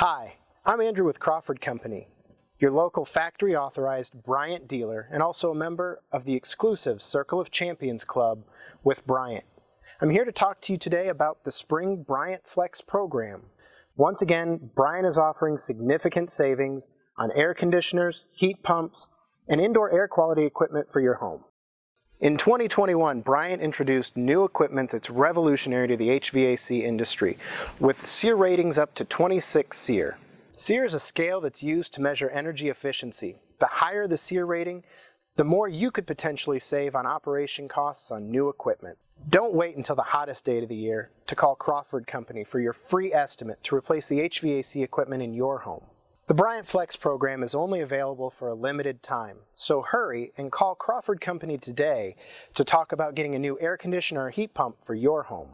Hi, I'm Andrew with Crawford Company, your local factory-authorized Bryant dealer and also a member of the exclusive Circle of Champions Club with Bryant. I'm here to talk to you today about the Spring Bryant Flex program. Once again, Bryant is offering significant savings on air conditioners, heat pumps, and indoor air quality equipment for your home. In 2021, Bryant introduced new equipment that's revolutionary to the HVAC industry, with SEER ratings up to 26 SEER. SEER is a scale that's used to measure energy efficiency. The higher the SEER rating, the more you could potentially save on operation costs on new equipment. Don't wait until the hottest date of the year to call Crawford Company for your free estimate to replace the HVAC equipment in your home. The Bryant Flex program is only available for a limited time, so hurry and call Crawford Company today to talk about getting a new air conditioner or heat pump for your home.